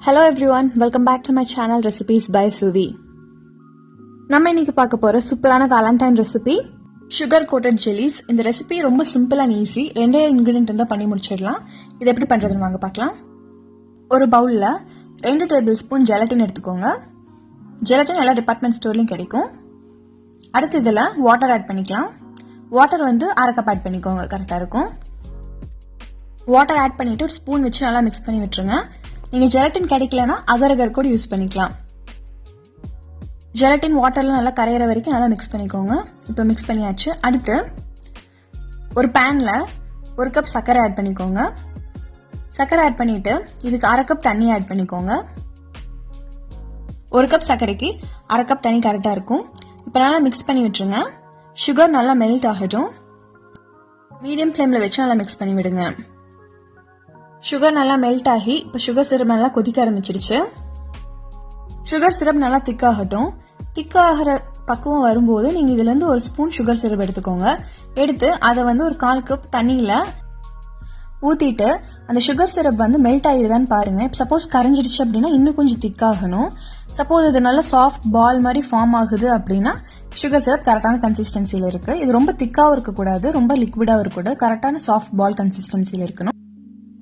Hello everyone, welcome back to my channel Recipes by Suvi. நம்ம இன்னைக்கு பார்க்க போற சூப்பரான valentine recipe sugar coated jellies. இந்த ரெசிபி ரொம்ப சிம்பிள் அண்ட் ஈஸி. ரெண்டே இன்கிரிடியன்ட் இருந்தா பண்ணி முடிச்சிடலாம். இது எப்படி பண்றதுன்னு வாங்க பார்க்கலாம். ஒரு பவுல்ல 2 டேபிள் ஸ்பூன் ஜெலட்டின் எடுத்துக்கோங்க. ஜெலட்டின் எல்லா டிபார்ட்மெண்ட் ஸ்டோர்லயும் கிடைக்கும். அடுத்து இதுல வாட்டர் ஆட் பண்ணிக்கலாம். வாட்டர் வந்து 1/2 கப் ஆட் பண்ணிக்கோங்க, கரெக்டா இருக்கும். வாட்டர் ஆட் பண்ணிட்டு ஒரு ஸ்பூன் வச்சு நல்லா மிக்ஸ் பண்ணி விட்டுருங்க. நீங்க ஜெலட்டின் கிடைக்கலனா அகர் அகர் கூட யூஸ் பண்ணிக்கலாம். ஜெலட்டின் வாட்டர்ல நல்லா கரையிற வரைக்கும் நல்லா மிக்ஸ் பண்ணிக்கோங்க. இப்போ மிக்ஸ் பண்ணியாச்சு. அடுத்து ஒரு பேன்ல 1 கப் சர்க்கரை ஆட் பண்ணிக்கோங்க. சர்க்கரை ஆட் பண்ணிட்டு இதுக்கு 1/2 கப் தண்ணி ஆட் பண்ணிக்கோங்க. 1 கப் சர்க்கரைக்கு 1/2 கப் தண்ணி கரெக்டா இருக்கும். இப்போ நல்லா மிக்ஸ் பண்ணி விட்டுருங்க. சுகர் நல்லா மெல்ட் ஆகட்டும். மீடியம் ஃப்ளேம்ல வச்சு நல்லா மிக்ஸ் பண்ணி விடுங்க. சுகர் நல்லா மெல்ட் ஆகி இப்போ சுகர் சிரப் நல்லா கொதிக்க ஆரம்பிச்சிடுச்சு. சுகர் சிரப் நல்லா திக்காகட்டும். திக்காகிற பக்குவம் வரும்போது நீங்க இதுல இருந்து ஒரு ஸ்பூன் சுகர் சிரப் எடுத்துக்கோங்க. எடுத்து அதை வந்து ஒரு 1/4 கப் தண்ணியில ஊத்திட்டு அந்த சுகர் சிரப் வந்து மெல்ட் ஆகிடுதான்னு பாருங்க. சப்போஸ் கரைஞ்சிடுச்சு அப்படின்னா இன்னும் கொஞ்சம் திக்காகணும். சப்போஸ் இது நல்லா சாஃப்ட் பால் மாதிரி ஃபார்ம் ஆகுது அப்படின்னா சுகர் சிரப் கரெக்டான கன்சிஸ்டன்சில இருக்கு. இது ரொம்ப திக்காவும் இருக்கக்கூடாது, ரொம்ப லிக்விடாவும் இருக்கக்கூடாது. கரெக்டான சாஃப்ட் பால் கன்சிஸ்டன்சில இருக்கணும்.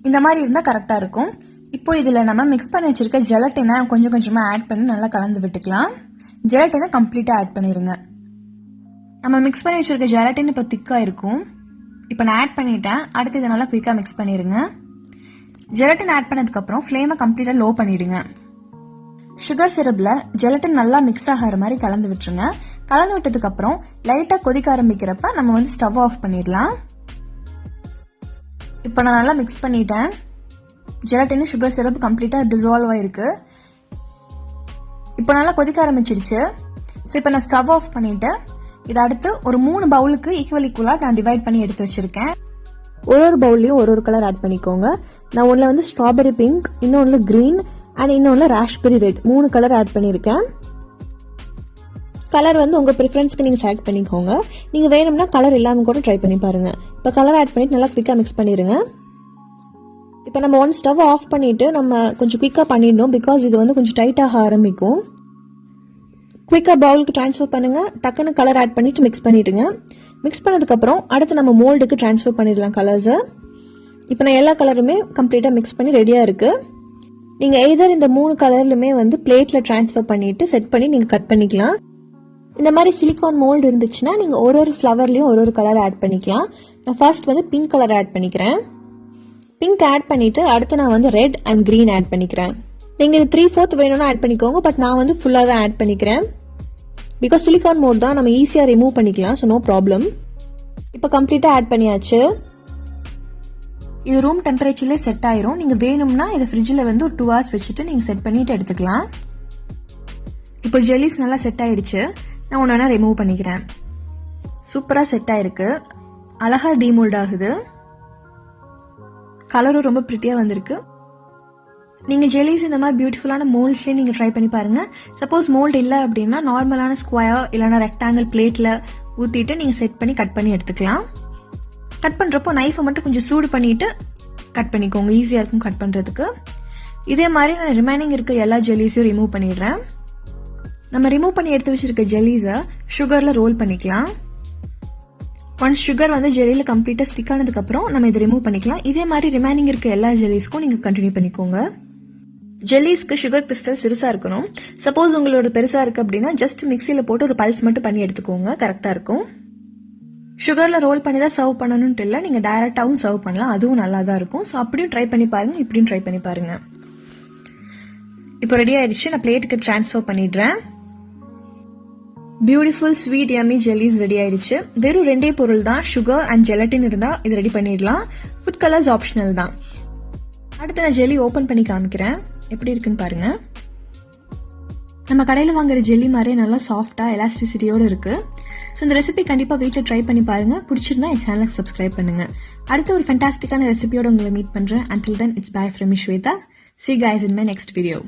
இந்த மாதிரி இருந்தா கரெக்டா இருக்கும். இப்போ இதுல நம்ம மிக்ஸ் பண்ணி வச்சிருக்க ஜெலட்டினை கொஞ்சம் கொஞ்சமா ஆட் பண்ணி நல்லா கலந்து விட்டுக்கலாம். ஜெலட்டினை கம்ப்ளீட்டா ஆட் பண்ணிருங்க. நம்ம மிக்ஸ் பண்ணி வச்சிருக்க ஜெலட்டின் இப்போ திக்கா இருக்கும். இப்போ நான் ஆட் பண்ணிட்டேன். அடுத்து இதை நல்லா குயிக்கா மிக்ஸ் பண்ணிருங்க. ஜெலட்டின் ஆட் பண்ணதுக்கு அப்புறம் ஃப்ளேமை கம்ப்ளீட்டா லோ பண்ணிடுங்க. சுகர் சிரப்ல ஜெலட்டின் நல்லா மிக்ஸ் ஆகிற மாதிரி கலந்து விட்டுருங்க. கலந்து விட்டதுக்கு அப்புறம் லைட்டா கொதிக்க ஆரம்பிக்கிறப்ப நம்ம வந்து ஸ்டவ் ஆஃப் பண்ணிடலாம். இப்போ நான் நல்லா மிக்ஸ் பண்ணிட்டேன். ஜெலட்டின் சுகர் சிரப் கம்ப்ளீட்டா டிசால்வ் ஆயிருக்கு. இப்போ நல்லா கொதிக்க ஆரம்பிச்சிருச்சு. ஸோ இப்போ நான் ஸ்டவ் ஆஃப் பண்ணிட்டு இதை அடுத்து ஒரு 3 பவுலுக்கு ஈக்குவலா நான் டிவைட் பண்ணி எடுத்து வச்சிருக்கேன். ஒரு பவுல்லையும் ஒரு கலர் ஆட் பண்ணிக்கோங்க. நான் ஒன்றுல வந்து ஸ்ட்ராபெரி பிங்க், இன்னொன்னுல கிரீன் அண்ட் இன்னொன்னுல ராஸ்பெரி ரெட் 3 கலர் ஆட் பண்ணியிருக்கேன். கலர் வந்து உங்க ப்ரிஃபரன்ஸ்க்கு நீங்க செலக்ட் பண்ணிக்கோங்க. நீங்க வேணும்னா கலர் இல்லாம கூட ட்ரை பண்ணி பாருங்க. இப்போ கலர் ஆட் பண்ணிட்டு நல்லா குயிக்கா மிக்ஸ் பண்ணிருங்க. இப்போ நம்ம ஸ்டவ் ஆஃப் பண்ணிட்டு நம்ம கொஞ்சம் குயிக்கா பண்ணிடணும். பிகாஸ் இது வந்து கொஞ்சம் டைட்டாக ஆரம்பிக்கும். குயிக்கா பவுலுக்கு ட்ரான்ஸ்ஃபர் பண்ணுங்க. டக்குன்னு கலர் ஆட் பண்ணிட்டு மிக்ஸ் பண்ணிடுங்க. மிக்ஸ் பண்ணதுக்கு அப்புறம் அடுத்து நம்ம மோல்டுக்கு ட்ரான்ஸ்ஃபர் பண்ணிடலாம் கலர்ஸை. இப்போ நான் எல்லா கலருமே கம்ப்ளீட்டா மிக்ஸ் பண்ணி ரெடியா இருக்கு. நீங்க எய்தர் இந்த 3 கலர்லுமே வந்து பிளேட்ல ட்ரான்ஸ்ஃபர் பண்ணிட்டு செட் பண்ணி நீங்க கட் பண்ணிக்கலாம். இந்த மாதிரி சிலிகான் மோல்டு இருந்துச்சுன்னா நீங்க ஒரு ஃப்ளவர்லயும் ஒரு கலர் ஆட் பண்ணிக்கலாம். நான் ஃபர்ஸ்ட் வந்து பிங்க் கலர் ஆட் பண்ணிக்கிறேன். பிங்க் ஆட் பண்ணிட்டு அடுத்து நான் வந்து ரெட் அண்ட் கிரீன் ஆட் பண்ணிக்கிறேன். நீங்க இது 3/4 வேணும்னா ஆட் பண்ணிக்கோங்க. பட் நான் வந்து ஃபுல்லா தான் ஆட் பண்ணிக்கிறேன். பிகாஸ் சிலிகான் மோல்டு தான், நம்ம ஈஸியா ரிமூவ் பண்ணிக்கலாம். So no problem. இப்போ கம்ப்ளீட்டா ஆட் பண்ணியாச்சு. இது ரூம் டெம்பரேச்சர்ல செட் ஆயிரும். நீங்க வேணும்னா இதை ஃப்ரிட்ஜில் வந்து ஒரு 2 hours வச்சுட்டு நீங்க செட் பண்ணிட்டு எடுத்துக்கலாம். இப்போ ஜெல்லிஸ் நல்லா செட் ஆயிடுச்சு. நான் ஒன்னா ரிமூவ் பண்ணிக்கிறேன். சூப்பரா செட் ஆயிருக்கு. அழகா டிமோல்ட் ஆகுது. கலரும் ரொம்ப பிரிட்டியா வந்திருக்கு. நீங்க ஜெல்லிஸ் இந்த மாதிரி பியூட்டிஃபுல்லான மோல்ட்ஸ்லயே நீங்க ட்ரை பண்ணி பாருங்க. சப்போஸ் மோல்ட் இல்ல அப்படின்னா நார்மலான ஸ்கொயர் இல்லைன்னா ரெக்டாங்கிள் பிளேட்ல ஊத்திட்டு நீங்க செட் பண்ணி கட் பண்ணி எடுத்துக்கலாம். கட் பண்றப்போ நைஃபை மட்டும் கொஞ்சம் சூடு பண்ணிட்டு கட் பண்ணிக்கோங்க. ஈஸியா இருக்கும் கட் பண்றதுக்கு. இதே மாதிரி நான் ரிமைனிங் இருக்க எல்லா ஜெல்லிஸையும் ரிமூவ் பண்ணிடுறேன். நம்ம ரிமூவ் பண்ணி எடுத்து வச்சிருக்க ஜெல்லிஸை சுகர்ல ரோல் பண்ணிக்கலாம். ஒன்ஸ் சுகர் வந்து ஜெல்லியில கம்ப்ளீட்டா ஸ்டிக் ஆனதுக்கு அப்புறம் நம்ம இதை ரிமூவ் பண்ணிக்கலாம். இதே மாதிரி ரிமைனிங் இருக்க எல்லா ஜெல்லிஸ்க்கும் நீங்க கண்டினியூ பண்ணிக்கோங்க. ஜெல்லிஸ்க்கு சுகர் கிறிஸ்டல் சிறுசா இருக்கணும். சப்போஸ் உங்களோட பெருசா இருக்கு அப்படின்னா ஜஸ்ட் மிக்சியில போட்டு ஒரு பல்ஸ் மட்டும் பண்ணி எடுத்துக்கோங்க, கரெக்டா இருக்கும். சுகர்ல ரோல் பண்ணி தான் சர்வ் பண்ணணும்ட்டு இல்லை, நீங்க டைரக்டாவும் சர்வ் பண்ணலாம். அதுவும் நல்லா தான் இருக்கும். ஸோ அப்படியும் ட்ரை பண்ணி பாருங்க, இப்படியும் ட்ரை பண்ணி பாருங்க. இப்போ ரெடி ஆயிடுச்சு. நான் பிளேட்டுக்கு டிரான்ஸ்ஃபர் பண்ணிடுறேன். Beautiful sweet yummy jellies ready ஆயிடுச்சு. வெறும் 2 பொருள் தான், சுகர் அண்ட் ஜெலட்டின் இருந்தா இது ரெடி பண்ணிடலாம். ஃபுட் கலர்ஸ் ஆப்ஷனல் தான். அடுத்து நான் ஜெல்லி ஓபன் பண்ணி காமிக்கிறேன், எப்படி இருக்குன்னு பாருங்க. நம்ம கடையில் வாங்குற ஜெல்லி மாதிரி நல்லா சாஃப்டா எலாஸ்டிசிட்டியோட இருக்கு. ஸோ இந்த ரெசிபி கண்டிப்பா வீட்டில் ட்ரை பண்ணி பாருங்க. பிடிச்சிருந்தா என் சேனலுக்கு சப்ஸ்கிரைப் பண்ணுங்க. அடுத்து ஒரு ஃபேண்டாஸ்டிக்கான ரெசிபியோட உங்களை மீட் பண்றேன். Until then, it's bye from me, Shweta. See you guys in my next video.